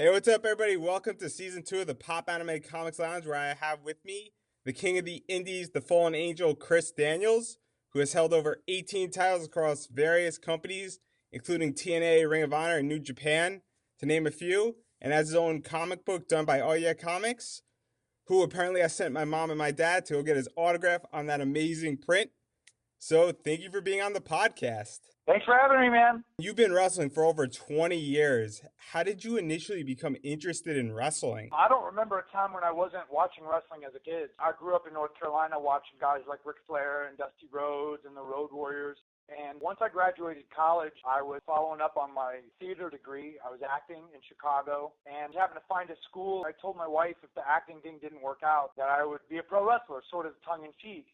Hey, what's up, everybody? Welcome to season 2 of the Popanimecomics Lounge, where I have with me the king of the indies, the fallen angel, Chris Daniels, who has held over 18 titles across various companies, including TNA, Ring of Honor, and New Japan, to name a few, and has his own comic book done by Oh Yeah Comics, who apparently I sent my mom and my dad to go get his autograph on that amazing print. So thank you for being on the podcast. Thanks for having me, man. You've been wrestling for over 20 years. How did you initially become interested in wrestling? I don't remember a time when I wasn't watching wrestling as a kid. I grew up in North Carolina watching guys like Ric Flair and Dusty Rhodes and the Road Warriors. And once I graduated college, I was following up on my theater degree. I was acting in Chicago and happened to find a school. I told my wife if the acting thing didn't work out that I would be a pro wrestler, sort of tongue-in-cheek.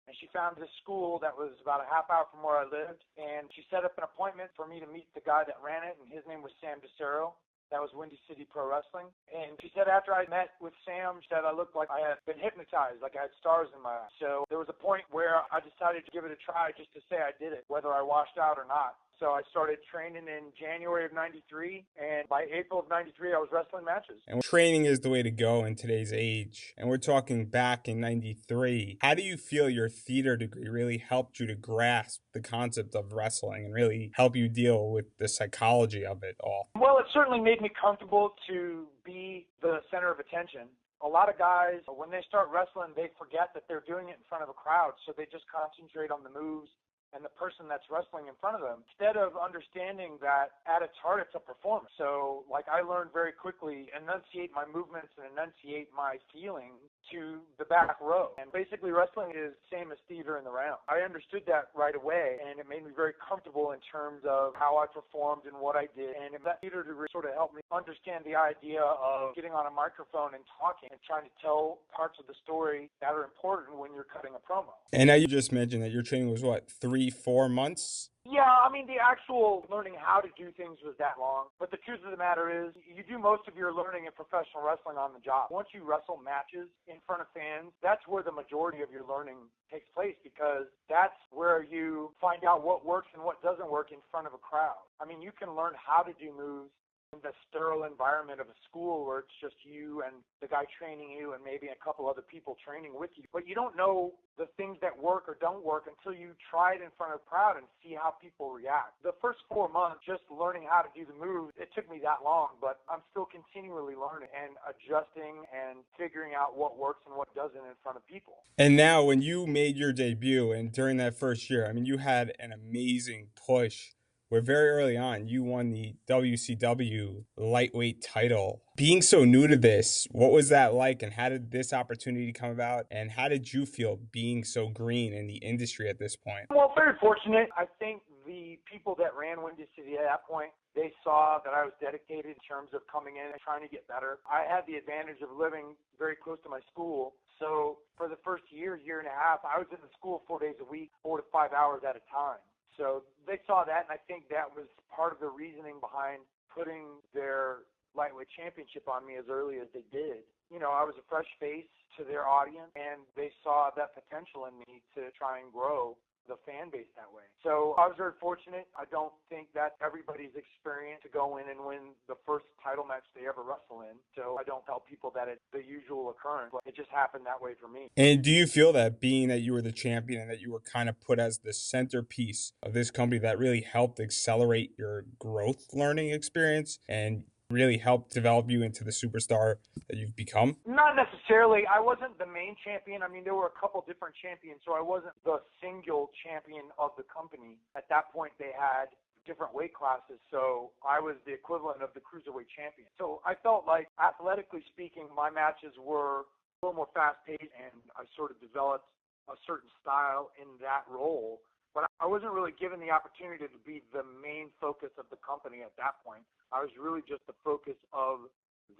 And she found this school that was about a half hour from where I lived, and she set up an appointment for me to meet the guy that ran it, and his name was Sam DeCero. That was Windy City Pro Wrestling. And she said after I met with Sam, she said I looked like I had been hypnotized, like I had stars in my eyes. So there was a point where I decided to give it a try just to say I did it, whether I washed out or not. So I started training in January of 93, and by April of 93, I was wrestling matches. And training is the way to go in today's age. And we're talking back in 93. How do you feel your theater degree really helped you to grasp the concept of wrestling and really help you deal with the psychology of it all? Well, it certainly made me comfortable to be the center of attention. A lot of guys, when they start wrestling, they forget that they're doing it in front of a crowd, so they just concentrate on the moves and the person that's wrestling in front of them, instead of understanding that at its heart it's a performance. So like I learned very quickly, enunciate my movements and enunciate my feelings to the back row. And basically wrestling is the same as theater in the round. I understood that right away, and it made me very comfortable in terms of how I performed and what I did. And that theater degree sort of helped me understand the idea of getting on a microphone and talking and trying to tell parts of the story that are important when you're cutting a promo. And now you just mentioned that your training was what, 3-4 months? Yeah, I mean, the actual learning how to do things was that long. But the truth of the matter is, you do most of your learning in professional wrestling on the job. Once you wrestle matches in front of fans, that's where the majority of your learning takes place, because that's where you find out what works and what doesn't work in front of a crowd. I mean, you can learn how to do moves in the sterile environment of a school where it's just you and the guy training you and maybe a couple other people training with you. But you don't know the things that work or don't work until you try it in front of a crowd and see how people react. The first 4 months, just learning how to do the moves, it took me that long, but I'm still continually learning and adjusting and figuring out what works and what doesn't in front of people. And now when you made your debut and during that first year, I mean, you had an amazing push where very early on you won the WCW lightweight title. Being so new to this, what was that like, and how did this opportunity come about, and how did you feel being so green in the industry at this point? Well, very fortunate. I think the people that ran Windy City at that point, they saw that I was dedicated in terms of coming in and trying to get better. I had the advantage of living very close to my school. So for the first year and a half, I was in the school 4 days a week, 4 to 5 hours at a time. So they saw that, and I think that was part of the reasoning behind putting their lightweight championship on me as early as they did. You know, I was a fresh face to their audience, and they saw that potential in me to try and grow the fan base that way. So I was very fortunate. I don't think that's everybody's experience to go in and win the first title match they ever wrestle in. So I don't tell people that it's the usual occurrence, but it just happened that way for me. And do you feel that being that you were the champion and that you were kind of put as the centerpiece of this company that really helped accelerate your growth learning experience and really helped develop you into the superstar that you've become? Not necessarily. I wasn't the main champion. I mean, there were a couple different champions, so I wasn't the single champion of the company. At that point, they had different weight classes, so I was the equivalent of the cruiserweight champion. So I felt like, athletically speaking, my matches were a little more fast-paced, and I sort of developed a certain style in that role. But I wasn't really given the opportunity to be the main focus of the company at that point. I was really just the focus of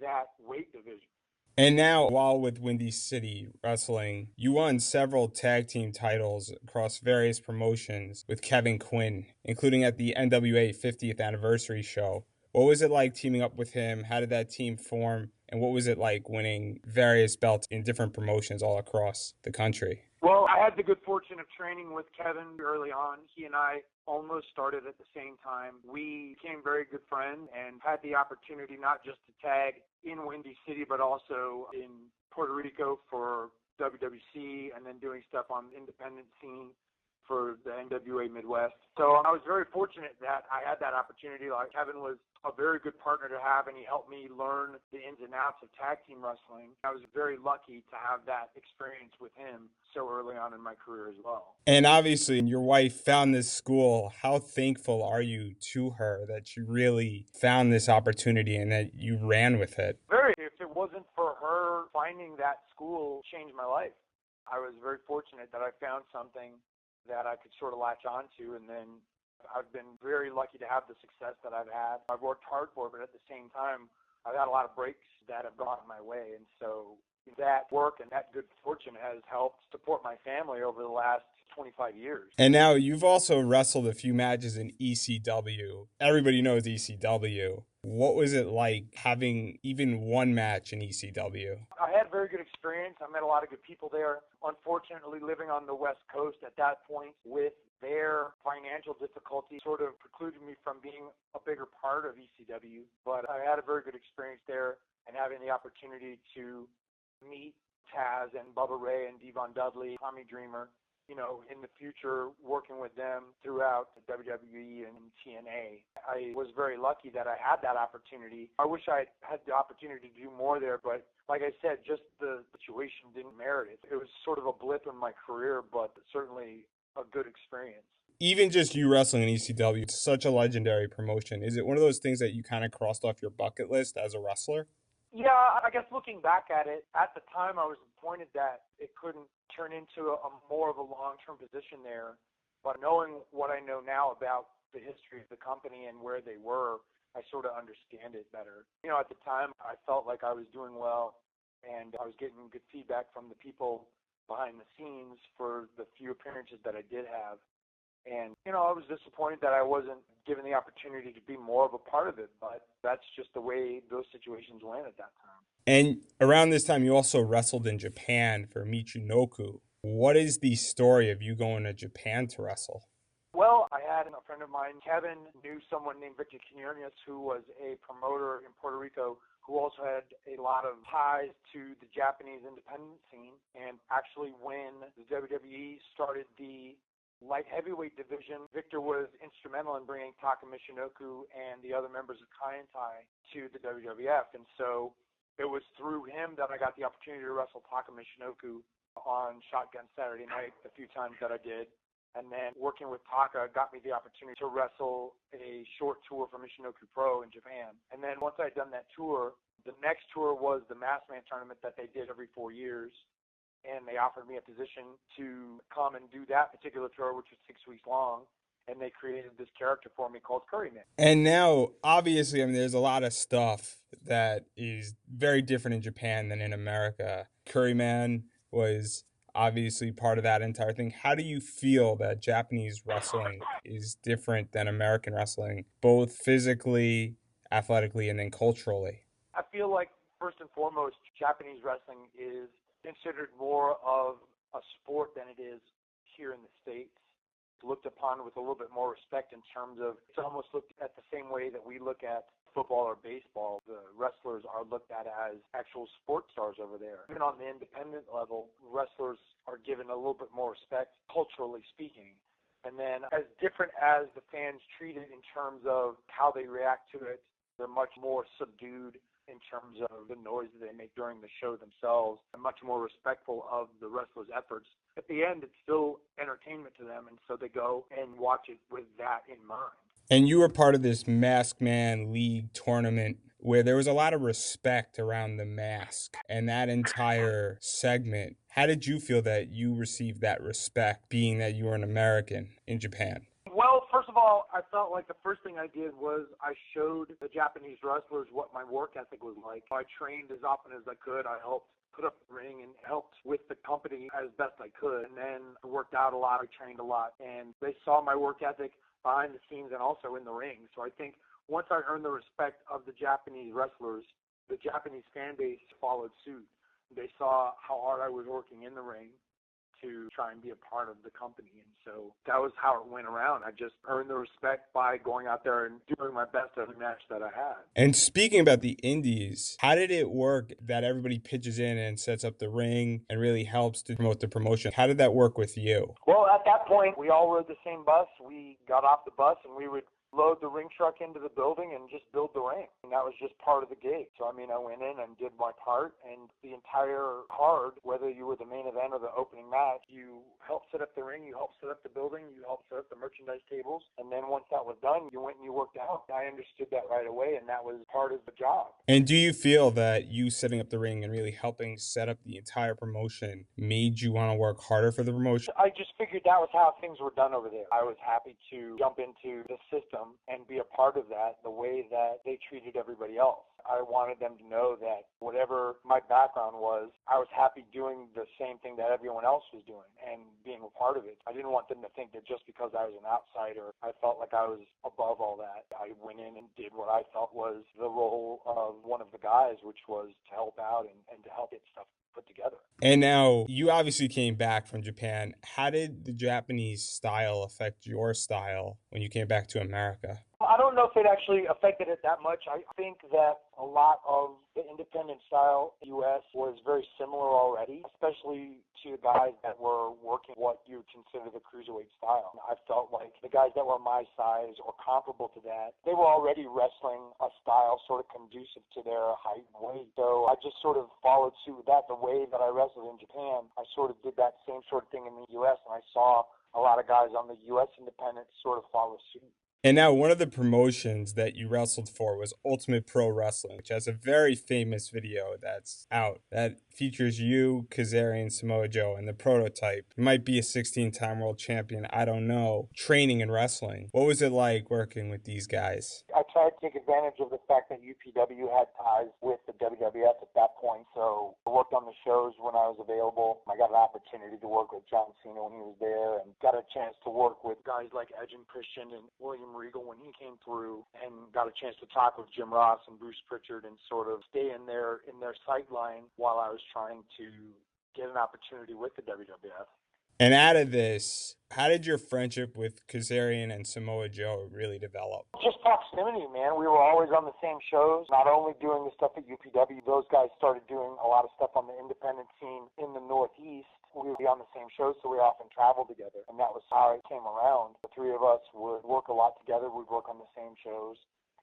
that weight division. And now, while with Windy City Wrestling, you won several tag team titles across various promotions with Kevin Quinn, including at the NWA 50th anniversary show. What was it like teaming up with him? How did that team form? And what was it like winning various belts in different promotions all across the country? Well, I had the good fortune of training with Kevin early on. He and I almost started at the same time. We became very good friends and had the opportunity not just to tag in Windy City, but also in Puerto Rico for WWC and then doing stuff on the independent scene for the NWA Midwest. So I was very fortunate that I had that opportunity. Like, Kevin was a very good partner to have, and he helped me learn the ins and outs of tag team wrestling. I was very lucky to have that experience with him so early on in my career as well. And obviously, your wife found this school. How thankful are you to her that she really found this opportunity and that you ran with it? Very. If it wasn't for her finding that school, it changed my life. I was very fortunate that I found something that I could sort of latch onto, and then I've been very lucky to have the success that I've had. I've worked hard for it, but at the same time, I've had a lot of breaks that have gone my way, and so that work and that good fortune has helped support my family over the last 25 years. And now you've also wrestled a few matches in ECW. Everybody knows ECW. What was it like having even one match in ECW? I had a very good experience. I met a lot of good people there. Unfortunately, living on the West Coast at that point with their financial difficulty sort of precluded me from being a bigger part of ECW. But I had a very good experience there, and having the opportunity to meet Taz and Bubba Ray and Devon Dudley, Tommy Dreamer, in the future, working with them throughout the WWE and TNA. I was very lucky that I had that opportunity. I wish I had the opportunity to do more there, but like I said, just the situation didn't merit it. It was sort of a blip in my career, but certainly a good experience. Even just you wrestling in ECW, it's such a legendary promotion. Is it one of those things that you kind of crossed off your bucket list as a wrestler? Yeah, I guess looking back at it, at the time I was disappointed that it couldn't turn into a more of a long-term position there. But knowing what I know now about the history of the company and where they were, I sort of understand it better. At the time I felt like I was doing well, and I was getting good feedback from the people behind the scenes for the few appearances that I did have. And, I was disappointed that I wasn't given the opportunity to be more of a part of it, but that's just the way those situations went at that time. And around this time, you also wrestled in Japan for Michinoku. What is the story of you going to Japan to wrestle? Well, I had a friend of mine, Kevin, knew someone named Victor Quinones, who was a promoter in Puerto Rico, who also had a lot of ties to the Japanese independent scene. And actually, when the WWE started the light heavyweight division, Victor was instrumental in bringing Taka Michinoku and the other members of Kaientai to the WWF. And so it was through him that I got the opportunity to wrestle Taka Michinoku on Shotgun Saturday Night a few times that I did. And then working with Taka got me the opportunity to wrestle a short tour for Michinoku Pro in Japan. And then once I'd done that tour, the next tour was the Masked Man tournament that they did every 4 years. And they offered me a position to come and do that particular tour, which was 6 weeks long. And they created this character for me called Curryman. And now, obviously, there's a lot of stuff that is very different in Japan than in America. Curryman was obviously part of that entire thing. How do you feel that Japanese wrestling is different than American wrestling, both physically, athletically, and then culturally? I feel like, first and foremost, Japanese wrestling is considered more of a sport than it is here in the States. It's looked upon with a little bit more respect in terms of, it's almost looked at the same way that we look at football or baseball. The wrestlers are looked at as actual sports stars over there. Even on the independent level, wrestlers are given a little bit more respect, culturally speaking. And then as different as the fans treat it in terms of how they react to it, they're much more subdued in terms of the noise that they make during the show themselves, and much more respectful of the wrestlers' efforts. At the end, it's still entertainment to them, and so they go and watch it with that in mind. And you were part of this Masked Man League tournament where there was a lot of respect around the mask and that entire segment. How did you feel that you received that respect, being that you were an American in Japan? Well, first of all, I felt like the first thing I did was I showed the Japanese wrestlers what my work ethic was like. I trained as often as I could. I helped put up the ring and helped with the company as best I could. And then I worked out a lot. I trained a lot. And they saw my work ethic behind the scenes and also in the ring. So I think once I earned the respect of the Japanese wrestlers, the Japanese fan base followed suit. They saw how hard I was working in the ring to try and be a part of the company. And so that was how it went around. I just earned the respect by going out there and doing my best every match that I had. And speaking about the indies, how did it work that everybody pitches in and sets up the ring and really helps to promote the promotion? How did that work with you? Well, at that point, we all rode the same bus. We got off the bus and we would load the ring truck into the building and just build the ring. And that was just part of the gig. So, I mean, I went in and did my part, and the entire card, whether you were the main event or the opening match, you helped set up the ring, you helped set up the building, you helped set up the merchandise tables, and then once that was done, you went and you worked out. I understood that right away, and that was part of the job. And do you feel that you setting up the ring and really helping set up the entire promotion made you want to work harder for the promotion? I just figured that was how things were done over there. I was happy to jump into the system and be a part of that the way that they treated everybody else. I wanted them to know that whatever my background was, I was happy doing the same thing that everyone else was doing and being a part of it. I didn't want them to think that just because I was an outsider, I felt like I was above all that. I went in and did what I felt was the role of one of the guys, which was to help out and to help get stuff put together. And now you obviously came back from Japan. How did the Japanese style affect your style when you came back to America? I don't know if it actually affected it that much. I think that a lot of the independent style U.S. was very similar already, especially to the guys that were working what you would consider the cruiserweight style. I felt like the guys that were my size or comparable to that, they were already wrestling a style sort of conducive to their height and weight. So I just sort of followed suit with that. The way that I wrestled in Japan, I sort of did that same sort of thing in the U.S., and I saw a lot of guys on the U.S. independents sort of follow suit. And now one of the promotions that you wrestled for was Ultimate Pro Wrestling, which has a very famous video that's out that features you, Kazarian, Samoa Joe, and the prototype. You might be a 16-time world champion, I don't know, training and wrestling. What was it like working with these guys? I tried to take advantage of the fact that UPW had ties with the WWF at that point, so I worked on the shows when I was available. I got an opportunity to work with John Cena when he was there, and got a chance to work with guys like Edge and Christian and William Regal when he came through, and got a chance to talk with Jim Ross and Bruce Pritchard and sort of stay in their sight line while I was trying to get an opportunity with the WWF. And out of this, how did your friendship with Kazarian and Samoa Joe really develop? Just proximity, man. We were always on the same shows, not only doing the stuff at UPW. Those guys started doing a lot of stuff on the independent scene in the Northeast. We would be on the same shows, so we often traveled together, and that was how it came around. The three of us would work a lot together. We'd work on the same shows,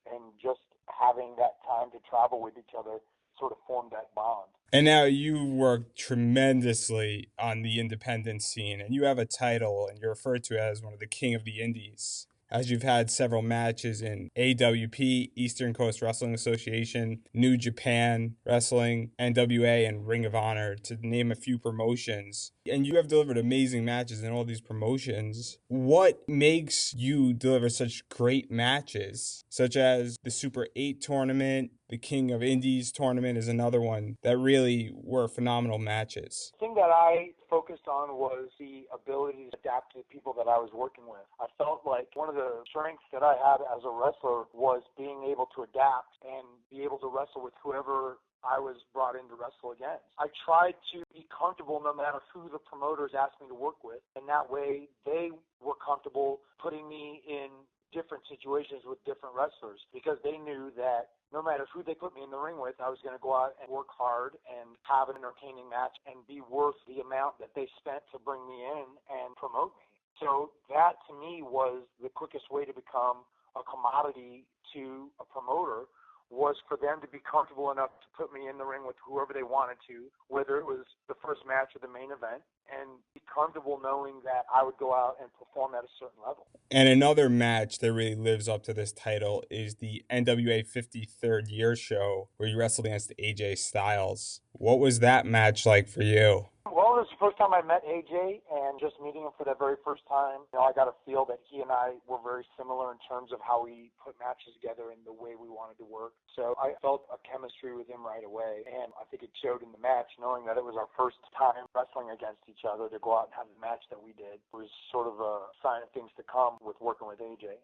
and just having that time to travel with each other sort of formed that bond. And now you work tremendously on the independent scene, and you have a title, and you're referred to as one of the king of the indies, as you've had several matches in AWP, Eastern Coast Wrestling Association, New Japan Wrestling, NWA, and Ring of Honor, to name a few promotions. And you have delivered amazing matches in all these promotions. What makes you deliver such great matches, such as the Super 8 tournament, the King of Indies tournament is another one that really were phenomenal matches? The thing that I focused on was the ability to adapt to the people that I was working with. I felt like one of the strengths that I had as a wrestler was being able to adapt and be able to wrestle with whoever I was brought in to wrestle against. I tried to be comfortable no matter who the promoters asked me to work with, and that way they were comfortable putting me in different situations with different wrestlers, because they knew that no matter who they put me in the ring with, I was going to go out and work hard and have an entertaining match and be worth the amount that they spent to bring me in and promote me. So that, to me, was the quickest way to become a commodity to a promoter, was for them to be comfortable enough to put me in the ring with whoever they wanted to, whether it was the first match or the main event, and be comfortable knowing that I would go out and perform at a certain level. And another match that really lives up to this title is the NWA 53rd Year Show, where you wrestled against AJ Styles. What was that match like for you? Well, it was the first time I met AJ, and just meeting him for the very first time, I got a feel that he and I were very similar in terms of how we put matches together and the way we wanted to work. So I felt a chemistry with him right away, and I think it showed in the match, knowing that it was our first time wrestling against each other. To go out and have the match that we did was sort of a sign of things to come with working with AJ.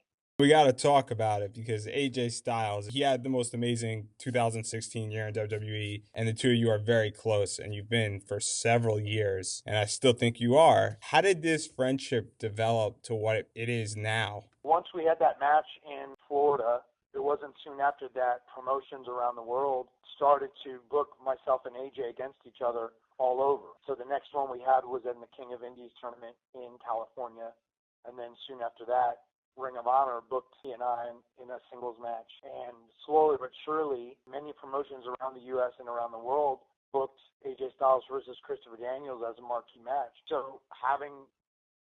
We got to talk about it because AJ Styles, he had the most amazing 2016 year in WWE, and the two of you are very close, and you've been for several years, and I still think you are. How did this friendship develop to what it is now? Once we had that match in Florida, it wasn't soon after that promotions around the world started to book myself and AJ against each other all over. So the next one we had was in the King of Indies tournament in California. And then soon after that, Ring of Honor booked he and I in a singles match. And slowly but surely, many promotions around the U.S. and around the world booked AJ Styles versus Christopher Daniels as a marquee match. So having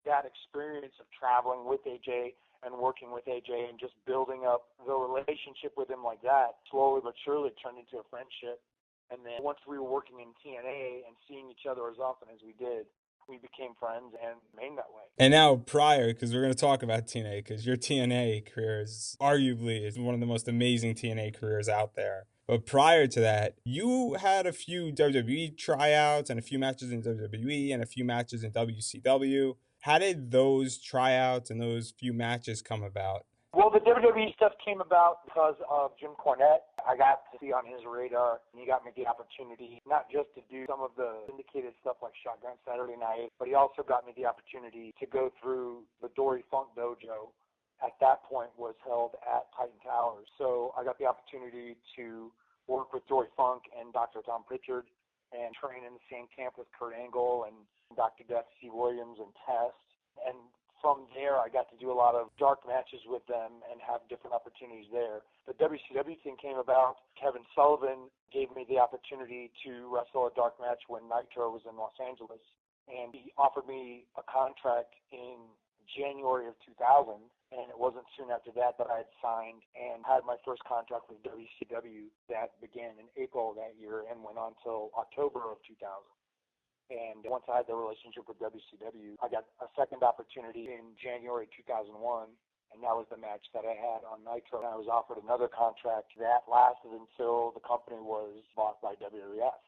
that experience of traveling with AJ and working with AJ and just building up the relationship with him like that, slowly but surely turned into a friendship. And then once we were working in TNA and seeing each other as often as we did, we became friends and remained that way. And now prior, because we're going to talk about TNA, because your TNA career is arguably one of the most amazing TNA careers out there. But prior to that, you had a few WWE tryouts and a few matches in WWE and a few matches in WCW. How did those tryouts and those few matches come about? Well, the WWE stuff came about because of Jim Cornette. I got to see on his radar, and he got me the opportunity not just to do some of the syndicated stuff like Shotgun Saturday Night, but he also got me the opportunity to go through the Dory Funk Dojo. At that point was held at Titan Towers. So I got the opportunity to work with Dory Funk and Dr. Tom Pritchard and train in the same camp with Kurt Angle and Dr. Death C. Williams and Test. And from there, I got to do a lot of dark matches with them and have different opportunities there. The WCW thing came about. Kevin Sullivan gave me the opportunity to wrestle a dark match when Nitro was in Los Angeles. And he offered me a contract in January of 2000. And it wasn't soon after that I had signed and had my first contract with WCW that began in April of that year and went on till October of 2000. And once I had the relationship with WCW, I got a second opportunity in January 2001, and that was the match that I had on Nitro. And I was offered another contract that lasted until the company was bought by WWF.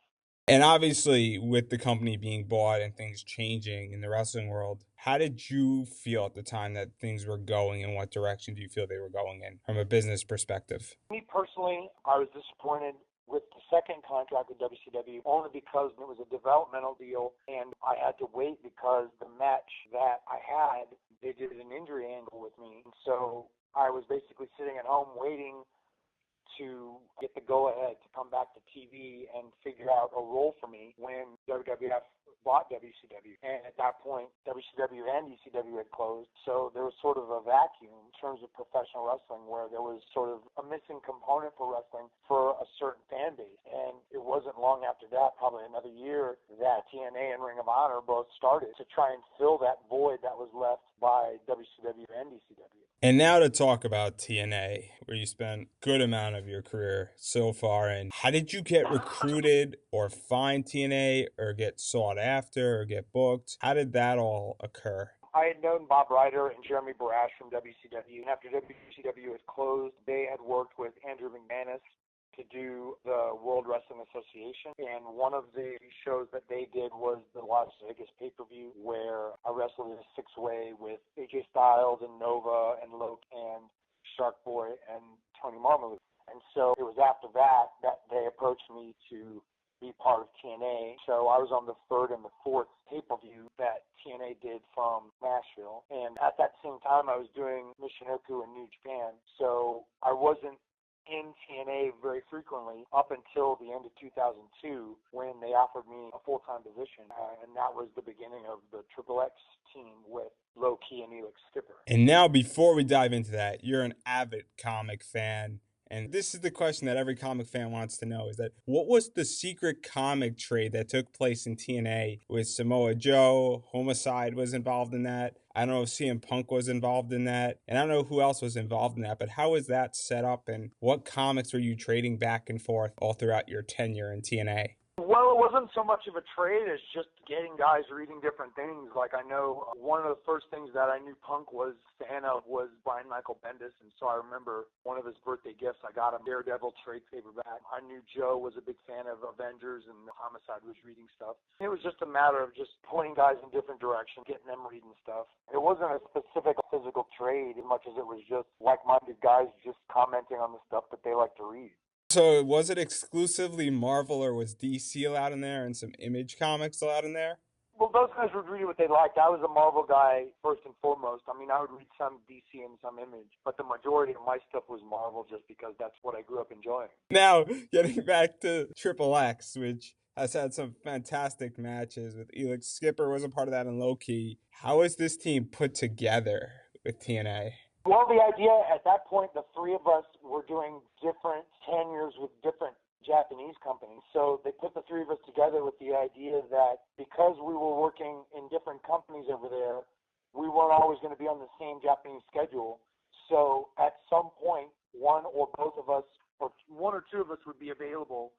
And obviously, with the company being bought and things changing in the wrestling world, how did you feel at the time that things were going, and what direction do you feel they were going in from a business perspective? Me personally, I was disappointed with the second contract with WCW only because it was a developmental deal and I had to wait because the match that I had, they did an injury angle with me. And so I was basically sitting at home waiting to get the go-ahead to come back to TV and figure out a role for me when WWF bought WCW. And at that point, WCW and ECW had closed, so there was sort of a vacuum in terms of professional wrestling where there was sort of a missing component for wrestling for a certain fan base. And it wasn't long after that, probably another year, that TNA and Ring of Honor both started to try and fill that void that was left by WCW and ECW. And now to talk about TNA, where you spent a good amount of your career so far. And how did you get recruited or find TNA or get sought after or get booked? How did that all occur? I had known Bob Ryder and Jeremy Barash from WCW. And after WCW had closed, they had worked with Andrew McManus to do the World Wrestling Association. And one of the shows that they did was the Las Vegas pay-per-view, where I wrestled in a six-way with AJ Styles and Nova and Loke and Shark Boy and Tony Marmaluke. And so it was after that they approached me to be part of TNA. So I was on the third and the fourth pay-per-view that TNA did from Nashville. And at that same time, I was doing Michinoku in New Japan. So I wasn't in TNA very frequently up until the end of 2002 when they offered me a full-time position. And that was the beginning of the Triple X team with Low Key and Elix Skipper. And now, before we dive into that, you're an avid comic fan. And this is the question that every comic fan wants to know, is that what was the secret comic trade that took place in TNA with Samoa Joe? Homicide was involved in that. I don't know if CM Punk was involved in that. And I don't know who else was involved in that. But how was that set up? And what comics were you trading back and forth all throughout your tenure in TNA? Well, it wasn't so much of a trade as just getting guys reading different things. Like I know one of the first things that I knew Punk was a fan of was Brian Michael Bendis, and so I remember one of his birthday gifts I got him Daredevil trade paperback. I knew Joe was a big fan of Avengers, and Homicide was reading stuff. It was just a matter of just pointing guys in different directions, getting them reading stuff. It wasn't a specific physical trade as much as it was just like-minded guys just commenting on the stuff that they like to read. So was it exclusively Marvel or was DC allowed in there and some Image comics allowed in there? Well, those guys would read what they liked. I was a Marvel guy first and foremost. I mean, I would read some DC and some Image, but the majority of my stuff was Marvel just because that's what I grew up enjoying. Now, getting back to Triple X, which has had some fantastic matches with Elix Skipper was a part of that in Low Key. How is this team put together with TNA? Well, the idea at that point, the three of us were doing different tenures with different Japanese companies. So they put the three of us together with the idea that because we were working in different companies over there, we weren't always going to be on the same Japanese schedule. So at some point, one or both of us, or one or two of us would be available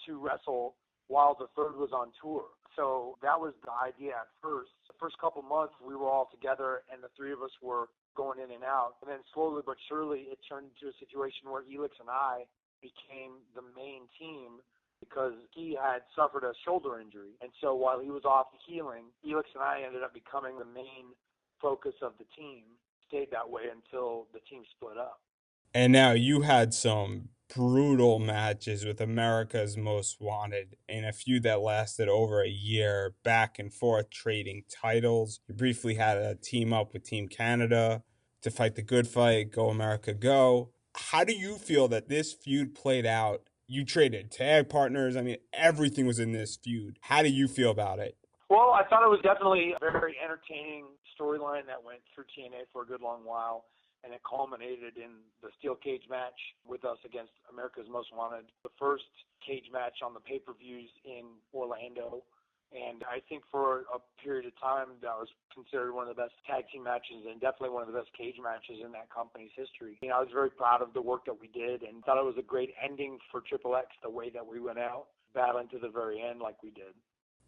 to wrestle while the third was on tour. So that was the idea at first. The first couple months, we were all together, and the three of us were going in and out. And then slowly but surely, it turned into a situation where Elix and I became the main team because he had suffered a shoulder injury. And so while he was off healing, Elix and I ended up becoming the main focus of the team. Stayed that way until the team split up. And now you had some brutal matches with America's Most Wanted in a feud that lasted over a year, back and forth trading titles. You briefly had a team up with Team Canada to fight the good fight, Go America Go. How do you feel that this feud played out? You traded tag partners. I mean, everything was in this feud. How do you feel about it? Well, I thought it was definitely a very entertaining storyline that went through TNA for a good long while, and it culminated in the steel cage match with us against America's Most Wanted, the first cage match on the pay-per-views in Orlando. And I think for a period of time, that was considered one of the best tag team matches and definitely one of the best cage matches in that company's history. I was very proud of the work that we did and thought it was a great ending for Triple X, the way that we went out, battling to the very end like we did.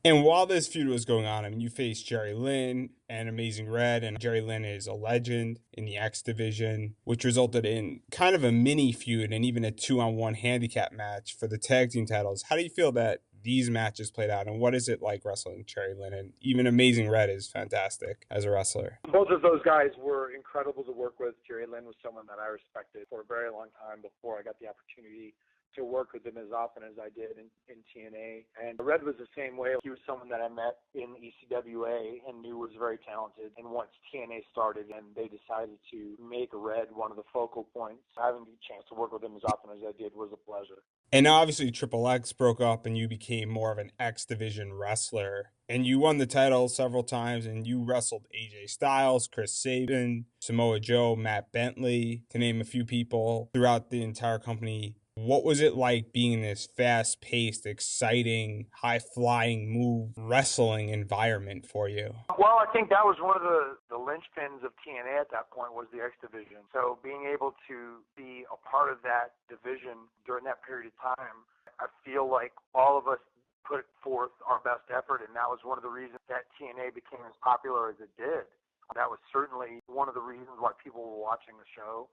And while this feud was going on, I mean, you faced Jerry Lynn and Amazing Red, and Jerry Lynn is a legend in the X division, which resulted in kind of a mini feud and even a 2-on-1 handicap match for the tag team titles. How do you feel that these matches played out, and what is it like wrestling Jerry Lynn? And even Amazing Red is fantastic as a wrestler. Both of those guys were incredible to work with. Jerry Lynn was someone that I respected for a very long time before I got the opportunity to work with him as often as I did in TNA. And Red was the same way. He was someone that I met in ECWA and knew was very talented. And once TNA started and they decided to make Red one of the focal points, having the chance to work with him as often as I did was a pleasure. And obviously, Triple X broke up and you became more of an X Division wrestler. And you won the title several times and you wrestled AJ Styles, Chris Sabin, Samoa Joe, Matt Bentley, to name a few people throughout the entire company. What was it like being in this fast-paced, exciting, high-flying move wrestling environment for you? Well, I think that was one of the linchpins of TNA at that point was the X Division. So being able to be a part of that division during that period of time, I feel like all of us put forth our best effort, and that was one of the reasons that TNA became as popular as it did. That was certainly one of the reasons why people were watching the show.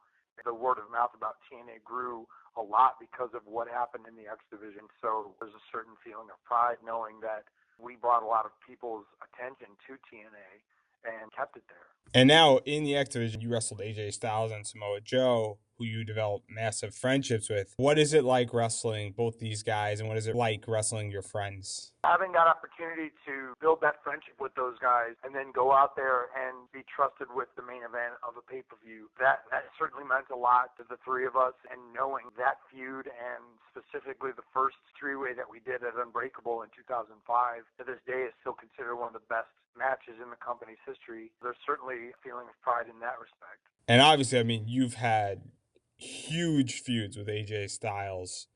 The word of mouth about TNA grew a lot because of what happened in the X Division. So there's a certain feeling of pride knowing that we brought a lot of people's attention to TNA and kept it there. And now in the X Division, you wrestled AJ Styles and Samoa Joe, who you developed massive friendships with. What is it like wrestling both these guys, and what is it like wrestling your friends? Having that opportunity to build that friendship with those guys and then go out there and be trusted with the main event of a pay-per-view, that certainly meant a lot to the three of us. And knowing that feud and specifically the first three-way that we did at Unbreakable in 2005, to this day is still considered one of the best matches in the company's history. There's certainly a feeling of pride in that respect. And obviously, I mean, you've had huge feuds with AJ Styles,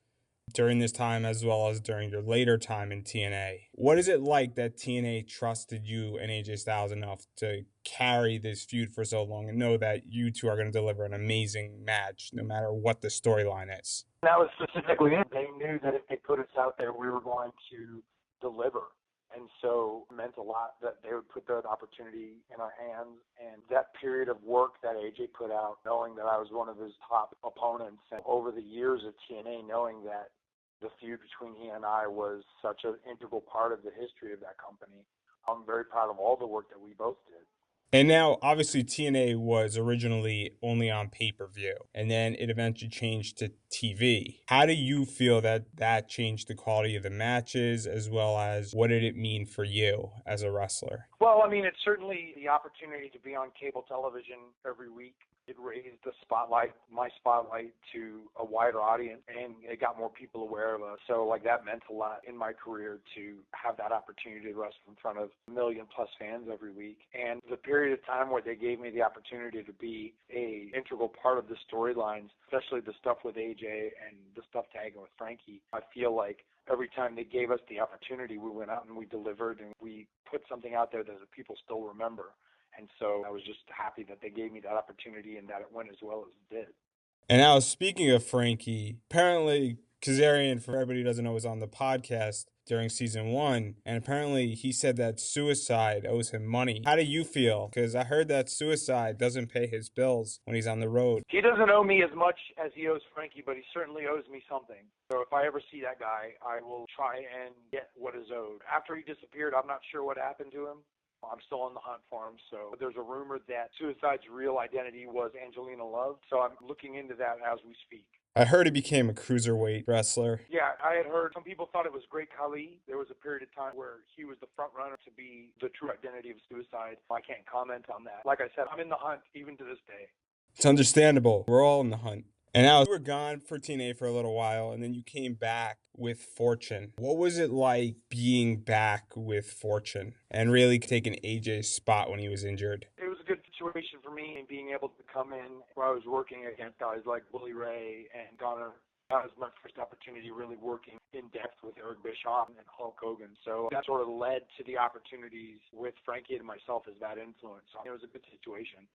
during this time as well as during your later time in TNA. What is it like that TNA trusted you and AJ Styles enough to carry this feud for so long and know that you two are going to deliver an amazing match no matter what the storyline is? That was specifically it. They knew that if they put us out there, we were going to deliver. And so it meant a lot that they would put that opportunity in our hands. And that period of work that AJ put out, knowing that I was one of his top opponents, and over the years of TNA, knowing that the feud between he and I was such an integral part of the history of that company, I'm very proud of all the work that we both did. And now, obviously, TNA was originally only on pay-per-view, and then it eventually changed to TV. How do you feel that that changed the quality of the matches, as well as what did it mean for you as a wrestler? Well, I mean, it's certainly the opportunity to be on cable television every week. It raised the spotlight, my spotlight, to a wider audience, and it got more people aware of us. So, like, that meant a lot in my career to have that opportunity to wrestle in front of 1 million plus fans every week. And the period of time where they gave me the opportunity to be a integral part of the storylines, especially the stuff with AJ and the stuff tagging with Frankie, I feel like every time they gave us the opportunity, we went out and we delivered and we put something out there that the people still remember. And so I was just happy that they gave me that opportunity and that it went as well as it did. And now, speaking of Frankie, apparently Kazarian, for everybody who doesn't know, was on the podcast during season 1, and apparently he said that Suicide owes him money. How do you feel? Because I heard that Suicide doesn't pay his bills when he's on the road. He doesn't owe me as much as he owes Frankie, but he certainly owes me something. So if I ever see that guy, I will try and get what is owed. After he disappeared, I'm not sure what happened to him. I'm still on the hunt for him. So there's a rumor that Suicide's real identity was Angelina Love. So I'm looking into that as we speak. I heard he became a cruiserweight wrestler. Yeah, I had heard some people thought it was Great Khali. There was a period of time where he was the front runner to be the true identity of Suicide. I can't comment on that. Like I said, I'm in the hunt even to this day. It's understandable. We're all in the hunt. And now you were gone for TNA for a little while, and then you came back with Fortune. What was it like being back with Fortune and really taking AJ's spot when he was injured? It was a good situation for me, and being able to come in where I was working against guys like Bully Ray and Gunner. That was my first opportunity really working in depth with Eric Bischoff and Hulk Hogan. So that sort of led to the opportunities with Frankie and myself as that influence. So it was a good situation.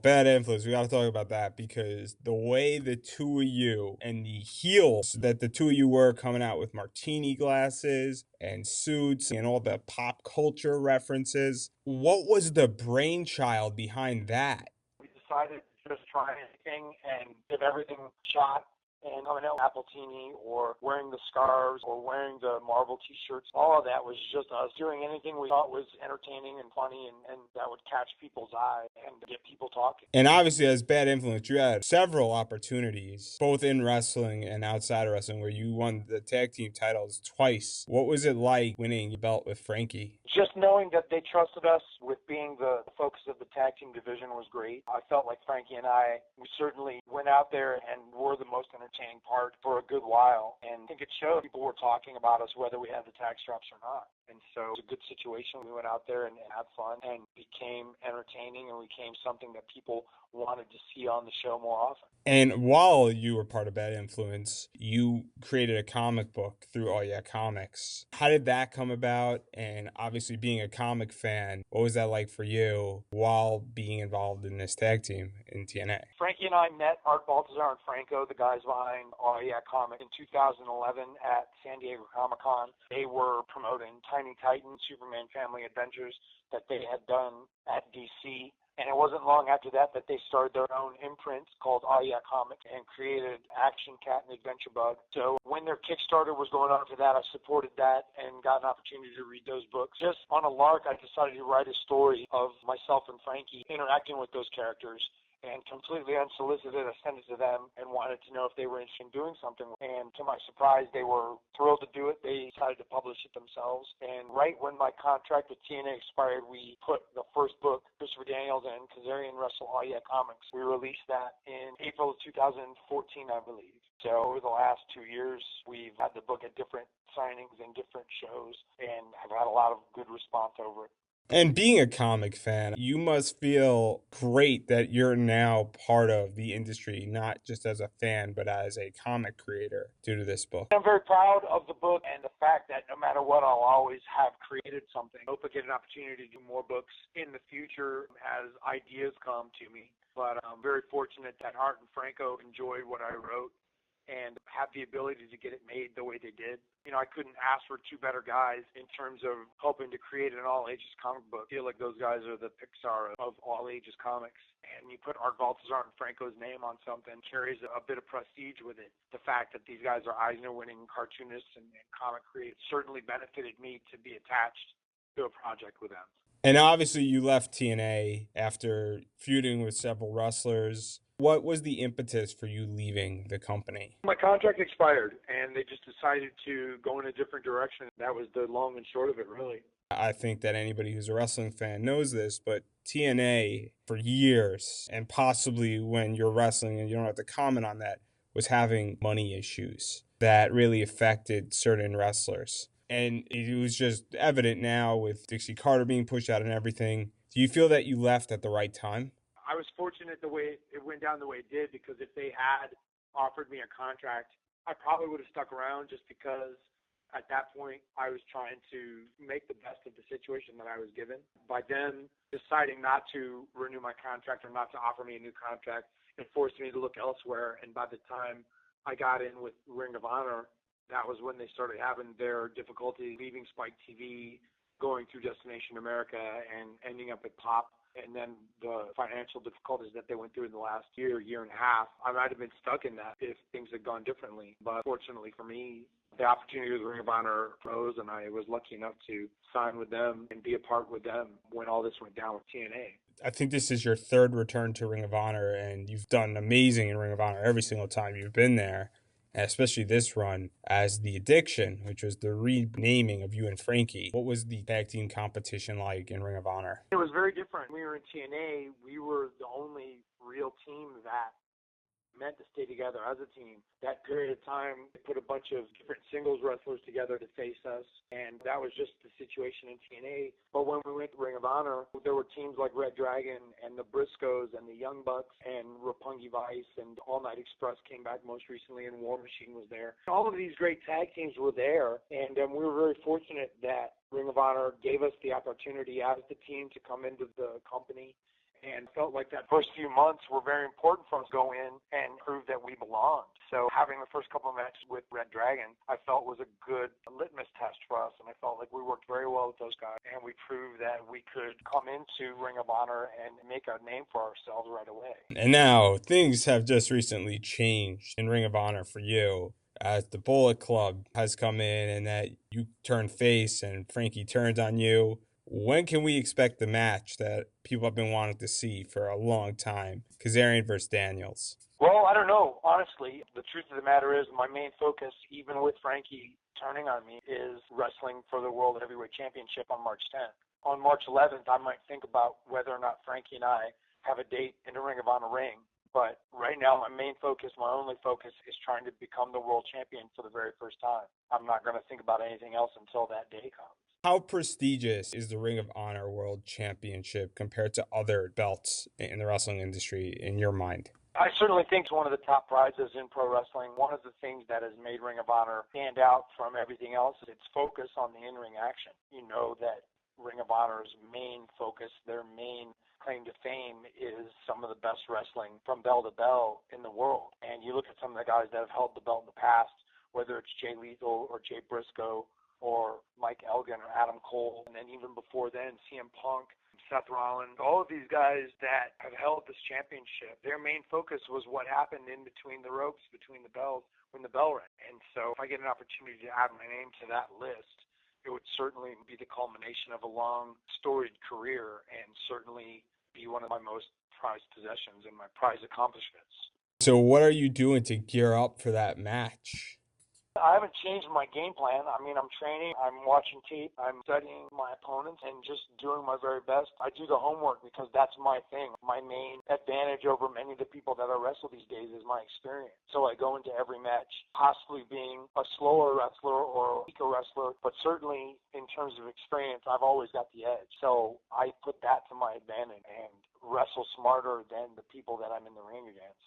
Bad influence. We got to talk about that because the way the two of you and the heels that the two of you were coming out with martini glasses and suits and all the pop culture references. What was the brainchild behind that? We decided to just try anything and give everything a shot. And coming out Appletini or wearing the scarves or wearing the Marvel T-shirts, all of that was just us doing anything we thought was entertaining and funny and that would catch people's eye and get people talking. And obviously, as Bad Influence, you had several opportunities, both in wrestling and outside of wrestling, where you won the tag team titles twice. What was it like winning the belt with Frankie? Just knowing that they trusted us with being the focus of the tag team division was great. I felt like Frankie and we certainly went out there and were the most entertaining part for a good while. And I think it showed people were talking about us whether we had the tag straps or not. And so it was a good situation. We went out there and had fun and became entertaining and became something that people wanted to see on the show more often. And while you were part of Bad Influence, you created a comic book through All Yeah Comics. How did that come about? And obviously being a comic fan, what was that like for you while being involved in this tag team in TNA? Frankie and I met Art Baltazar and Franco, the guys behind All Yeah Comics, in 2011 at San Diego Comic-Con. They were promoting Tiny Titans, Superman Family Adventures that they had done at DC. And it wasn't long after that they started their own imprint called Oh Yeah Comics and created Action Cat and Adventure Bug. So when their Kickstarter was going on for that, I supported that and got an opportunity to read those books. Just on a lark, I decided to write a story of myself and Frankie interacting with those characters. And completely unsolicited, I sent it to them and wanted to know if they were interested in doing something. And to my surprise, they were thrilled to do it. They decided to publish it themselves. And right when my contract with TNA expired, we put the first book, Christopher Daniels and Kazarian Wrestle All Yeah Comics. We released that in April of 2014, I believe. So over the last 2 years, we've had the book at different signings and different shows, and I've had a lot of good response over it. And being a comic fan, you must feel great that you're now part of the industry, not just as a fan, but as a comic creator due to this book. I'm very proud of the book and the fact that no matter what, I'll always have created something. I hope I get an opportunity to do more books in the future as ideas come to me. But I'm very fortunate that Hart and Franco enjoyed what I wrote and have the ability to get it made the way they did. I couldn't ask for two better guys in terms of helping to create an all-ages comic book. I feel like those guys are the Pixar of all-ages comics. And you put Art Baltazar and Franco's name on something carries a bit of prestige with it. The fact that these guys are Eisner-winning cartoonists and comic creators certainly benefited me to be attached to a project with them. And obviously, you left TNA after feuding with several wrestlers. What was the impetus for you leaving the company? My contract expired, and they just decided to go in a different direction. That was the long and short of it, really. I think that anybody who's a wrestling fan knows this, but TNA for years, and possibly when you're wrestling and you don't have to comment on that, was having money issues that really affected certain wrestlers. And it was just evident now with Dixie Carter being pushed out and everything. Do you feel that you left at the right time? I was fortunate the way it went down the way it did, because if they had offered me a contract, I probably would have stuck around, just because at that point I was trying to make the best of the situation that I was given. By them deciding not to renew my contract or not to offer me a new contract, it forced me to look elsewhere. And by the time I got in with Ring of Honor, that was when they started having their difficulty leaving Spike TV, going through Destination America, and ending up at Pop. And then the financial difficulties that they went through in the last year and a half, I might have been stuck in that if things had gone differently. But fortunately for me, the opportunity with Ring of Honor rose, and I was lucky enough to sign with them and be a part with them when all this went down with TNA. I think this is your third return to Ring of Honor, and you've done amazing in Ring of Honor every single time you've been there. And especially this run as The Addiction, which was the renaming of you and Frankie. What was the tag team competition like in Ring of Honor? It was very different. When we were in TNA, we were the only real team that meant to stay together as a team. That period of time, they put a bunch of different singles wrestlers together to face us, and that was just the situation in TNA. But when we went to Ring of Honor, there were teams like Red Dragon and the Briscoes and the Young Bucks and Roppongi Vice, and All Night Express came back most recently, and War Machine was there. All of these great tag teams were there, and we were very fortunate that Ring of Honor gave us the opportunity as the team to come into the company, and felt like that first few months were very important for us to go in and prove that we belonged. So having the first couple of matches with Red Dragon, I felt was a good litmus test for us, and I felt like we worked very well with those guys, and we proved that we could come into Ring of Honor and make a name for ourselves right away. And now things have just recently changed in Ring of Honor for you, as the Bullet Club has come in and that you turn face and Frankie turns on you. When can we expect the match that people have been wanting to see for a long time? Kazarian versus Daniels. Well, I don't know. Honestly, the truth of the matter is my main focus, even with Frankie turning on me, is wrestling for the World Heavyweight Championship on March 10th. On March 11th, I might think about whether or not Frankie and I have a date in the Ring of Honor ring. But right now, my main focus, my only focus, is trying to become the world champion for the very first time. I'm not going to think about anything else until that day comes. How prestigious is the Ring of Honor World Championship compared to other belts in the wrestling industry in your mind? I certainly think it's one of the top prizes in pro wrestling. One of the things that has made Ring of Honor stand out from everything else is its focus on the in-ring action. You know that Ring of Honor's main focus, their main claim to fame, is some of the best wrestling from bell to bell in the world. And you look at some of the guys that have held the belt in the past, whether it's Jay Lethal or Jay Briscoe or Mike Elgin or Adam Cole, and then even before then, CM Punk, Seth Rollins, all of these guys that have held this championship, their main focus was what happened in between the ropes, between the bells, when the bell rang. And so if I get an opportunity to add my name to that list, it would certainly be the culmination of a long, storied career, and certainly be one of my most prized possessions and my prized accomplishments. So what are you doing to gear up for that match? I haven't changed my game plan. I mean, I'm training, I'm watching tape, I'm studying my opponents, and just doing my very best. I do the homework because that's my thing. My main advantage over many of the people that I wrestle these days is my experience. So I go into every match possibly being a slower wrestler or a weaker wrestler, but certainly in terms of experience, I've always got the edge. So I put that to my advantage and wrestle smarter than the people that I'm in the ring against.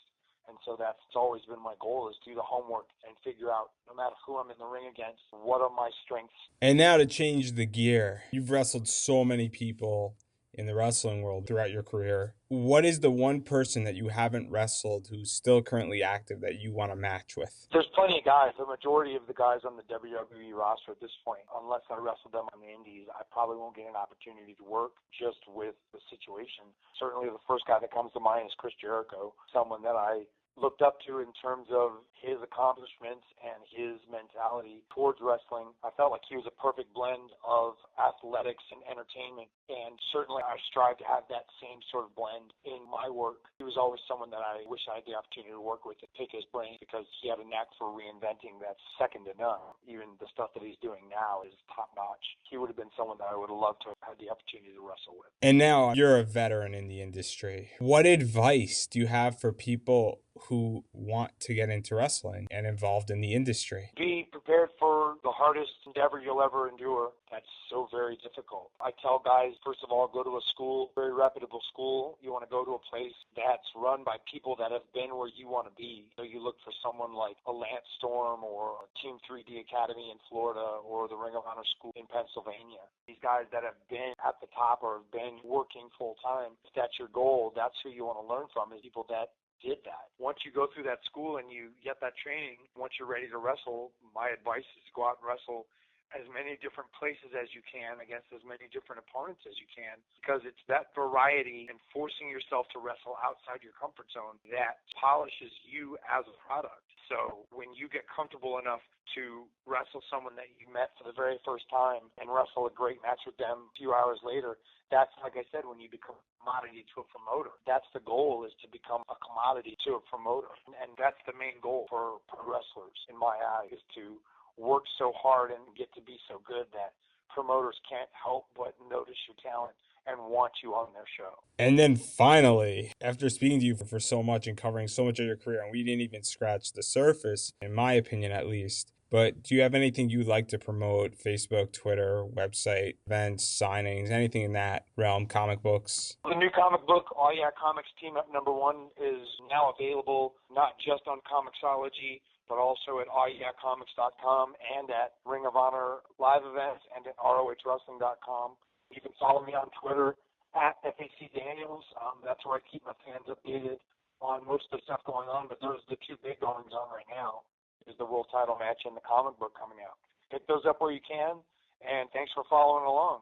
And so that's always been my goal, is to do the homework and figure out, no matter who I'm in the ring against, what are my strengths. And now to change the gear, you've wrestled so many people in the wrestling world throughout your career. What is the one person that you haven't wrestled who's still currently active that you want to match with? There's plenty of guys. The majority of the guys on the WWE roster at this point, unless I wrestle them on the indies, I probably won't get an opportunity to work just with the situation. Certainly the first guy that comes to mind is Chris Jericho, someone that I looked up to in terms of his accomplishments and his mentality towards wrestling. I felt like he was a perfect blend of athletics and entertainment, and certainly I strive to have that same sort of blend in my work. He was always someone that I wish I had the opportunity to work with and pick his brain, because he had a knack for reinventing that's second to none. Even the stuff that he's doing now is top notch. He would have been someone that I would have loved to have had the opportunity to wrestle with. And now you're a veteran in the industry. What advice do you have for people who want to get into wrestling and involved in the industry? Be prepared for the hardest endeavor you'll ever endure. That's so very difficult. I tell guys, first of all, go to a school, very reputable school. You want to go to a place that's run by people that have been where you want to be. So you look for someone like a Lance Storm or a Team 3D Academy in Florida or the Ring of Honor School in Pennsylvania. These guys that have been at the top or have been working full time, if that's your goal, that's who you want to learn from, is people that did that. Once you go through that school and you get that training, once you're ready to wrestle, my advice is to go out and wrestle as many different places as you can against as many different opponents as you can, because it's that variety and forcing yourself to wrestle outside your comfort zone that polishes you as a product. So when you get comfortable enough to wrestle someone that you met for the very first time and wrestle a great match with them a few hours later, that's, like I said, when you become a commodity to a promoter. That's the goal, is to become a commodity to a promoter. And that's the main goal for pro wrestlers, in my eyes, is to work so hard and get to be so good that promoters can't help but notice your talent and want you on their show. And then finally, after speaking to you for so much and covering so much of your career, and we didn't even scratch the surface, in my opinion at least, but do you have anything you'd like to promote? Facebook, Twitter, website, events, signings, anything in that realm, comic books? The new comic book, All Yeah Comics Team Up #1, is now available not just on Comixology, but also at allyeahcomics.com and at Ring of Honor live events and at rohwrestling.com. You can follow me on Twitter at FAC Daniels. That's where I keep my fans updated on most of the stuff going on, but those are the two big goings on right now, is the world title match and the comic book coming out. Pick those up where you can, and thanks for following along.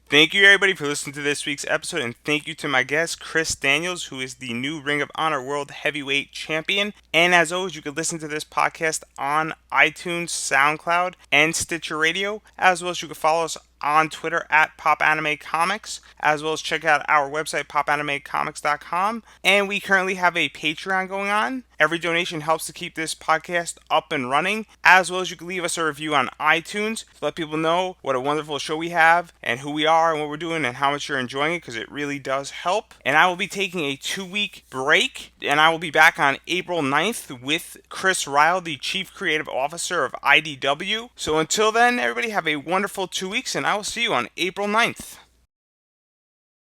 Thank you, everybody, for listening to this week's episode, and thank you to my guest, Chris Daniels, who is the new Ring of Honor World Heavyweight Champion. And as always, you can listen to this podcast on iTunes, SoundCloud, and Stitcher Radio, as well as you can follow us on Twitter at Popanimecomics, as well as check out our website, Popanimecomics.com. And we currently have a Patreon going on. Every donation helps to keep this podcast up and running, as well as you can leave us a review on iTunes to let people know what a wonderful show we have and who we are and what we're doing and how much you're enjoying it, because it really does help. And I will be taking a 2-week break, and I will be back on April 9th with Chris Ryle, the Chief Creative Officer of IDW. So until then, everybody have a wonderful 2 weeks, and I will see you on April 9th.